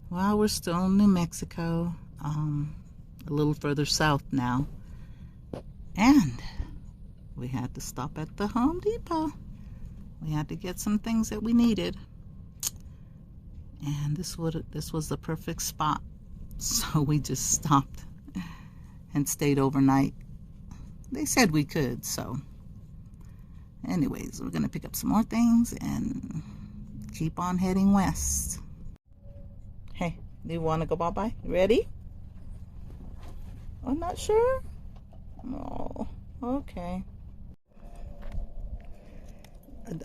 Well, we're still in New Mexico, a little further south now, and we had to stop at the Home Depot. We had to get some things that we needed, and this was the perfect spot, so we just stopped and stayed overnight. They said we could, so anyways, we're gonna pick up some more things and keep on heading west. Hey, do you want to go bye-bye? Ready? I'm not sure. Oh, okay.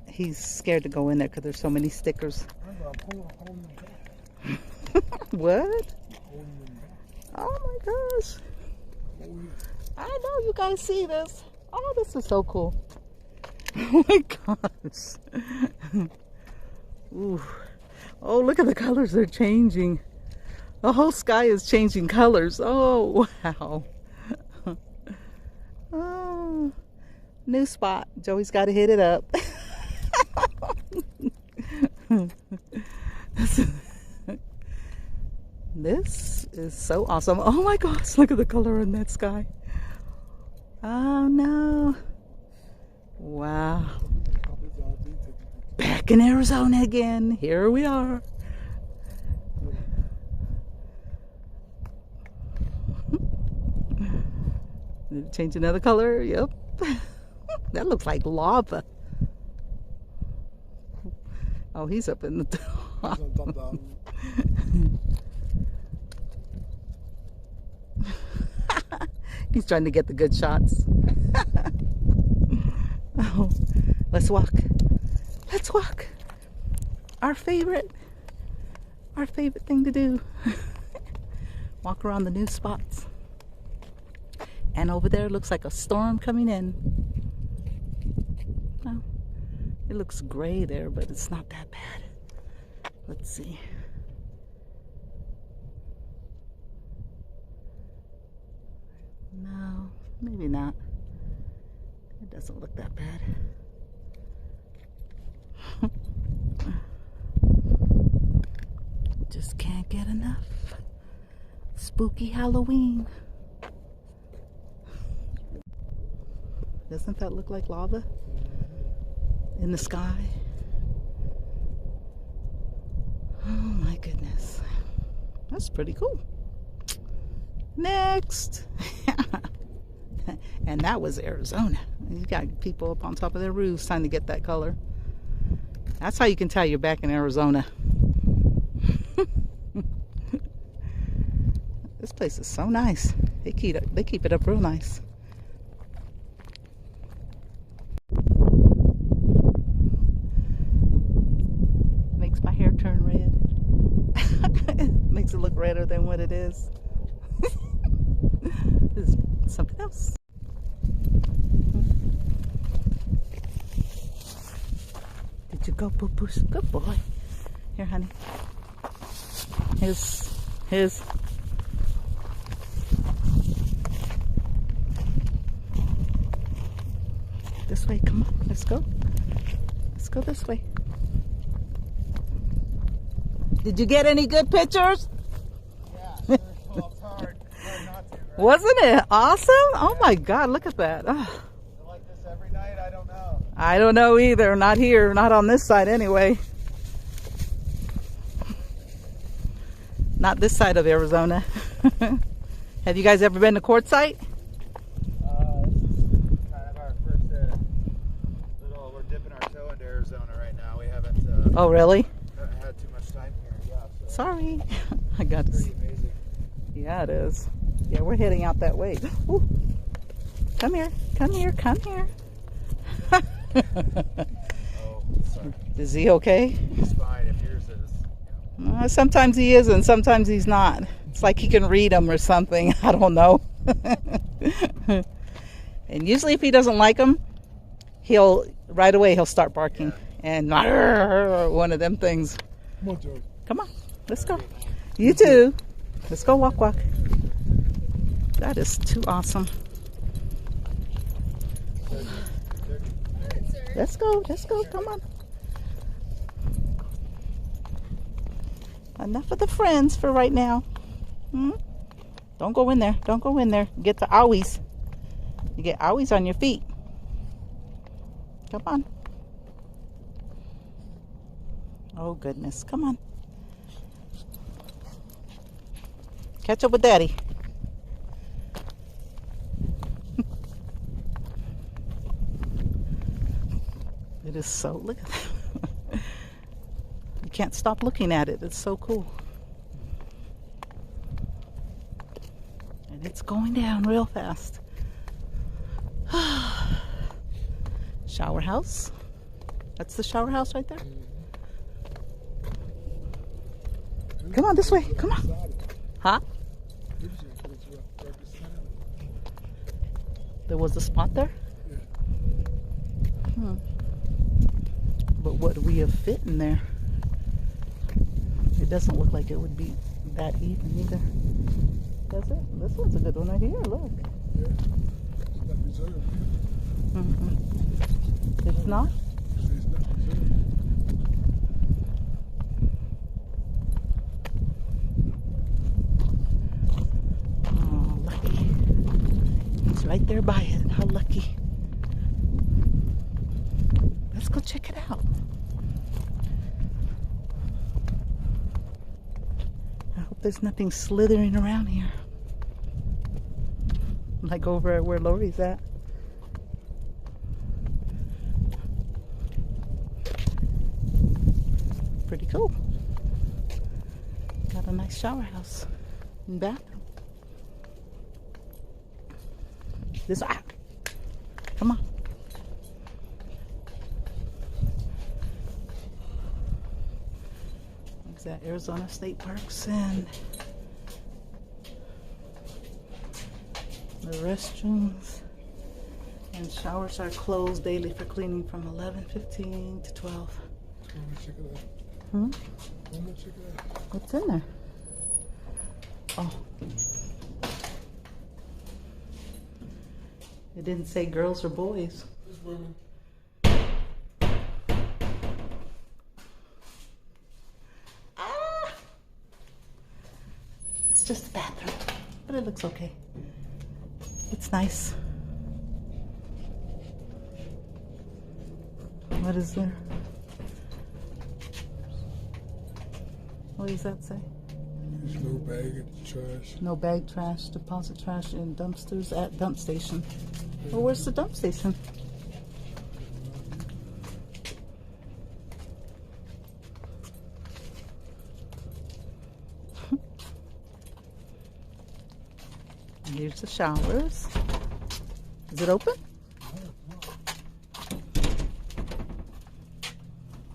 He's scared to go in there because there's so many stickers. What? Oh my gosh. I know you guys see this. Oh, this is so cool. Oh my gosh. Ooh. Oh, look at the colors. They're changing. The whole sky is changing colors. Oh, wow. Oh, new spot. Joey's got to hit it up. This is so awesome. Oh my gosh, look at the color in that sky. Oh no. Wow. Back in Arizona again. Here we are. Did it change another color? Yep. That looks like lava. Oh, he's up in the top. He's trying to get the good shots. Oh, let's walk. Let's walk. Our favorite thing to do. Walk around the new spots. And over there looks like a storm coming in. Well, it looks gray there, but it's not that bad. Let's see. No, maybe not. It doesn't look that bad. Just can't get enough. Spooky Halloween. Doesn't that look like lava in the sky? Oh my goodness. That's pretty cool. Next. And that was Arizona. You got people up on top of their roofs trying to get that color. That's how you can tell you're back in Arizona. This place is so nice. They keep it up real nice. Makes my hair turn red. Makes it look redder than what it is. This is something else. Did you go, Poo-Poo's? Good boy. Here, honey. His. This way, come on, let's go. Let's go this way. Did you get any good pictures? Yeah, well, it's hard. Not to, right? Wasn't it awesome? Oh my God, look at that. Oh. Like this every night? I don't know. I don't know either. Not here. Not on this side anyway. Not this side of Arizona. Have you guys ever been to Quartzsite? This is kind of our first we're dipping our toe into Arizona right now. We haven't Oh, really? had too much time here. Yeah. So Sorry. I got it's to. pretty amazing. Yeah, it is. Yeah, we're heading out that way. Ooh. Come here. Come here. Come here. Oh, sorry. Is he okay? He's fine if yours is. Sometimes he is and sometimes he's not. It's like he can read them or something. I don't know. And usually if he doesn't like them, right away he'll start barking. Yeah. And one of them things. Come on, Joey. Come on, let's go. You too. Let's go walk. That is too awesome. Let's go, come on. Enough of the friends for right now. Don't go in there. Don't go in there. Get the owies. You get owies on your feet. Come on. Oh, goodness. Come on. Catch up with Daddy. It is so, look at that. You can't stop looking at it. It's so cool. And it's going down real fast. Shower house. That's the shower house right there. Come on, this way. Come on. Huh? There was a spot there? But what do we have fit in there? It doesn't look like it would be that even either. Does it? This one's a good one right here. Look. Yeah. It's not reserved. It's not? It's not reserved. Oh, lucky. It's right there by it. How lucky. Let's go check it out. I hope there's nothing slithering around here. Like over at where Lorrie's at. Pretty cool. Got a nice shower house and bathroom. This come on. Is that Arizona State Parks, and the restrooms and showers are closed daily for cleaning from 11:15 to 12. Check it out. Check it out. What's in there? Oh. It didn't say girls or boys. It's women. It's just a bathroom, but it looks okay. It's nice. What is there? What does that say? There's no bag of trash. No bag trash, deposit trash in dumpsters at dump station. Well, where's the dump station? Here's the showers. Is it open?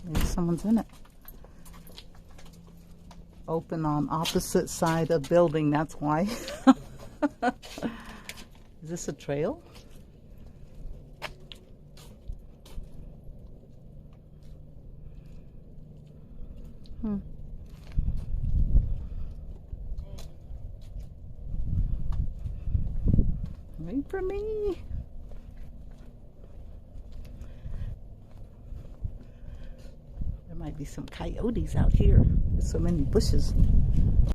Maybe someone's in it. Open on opposite side of building, that's why. Is this a trail? Wait for me. There might be some coyotes out here. There's so many bushes.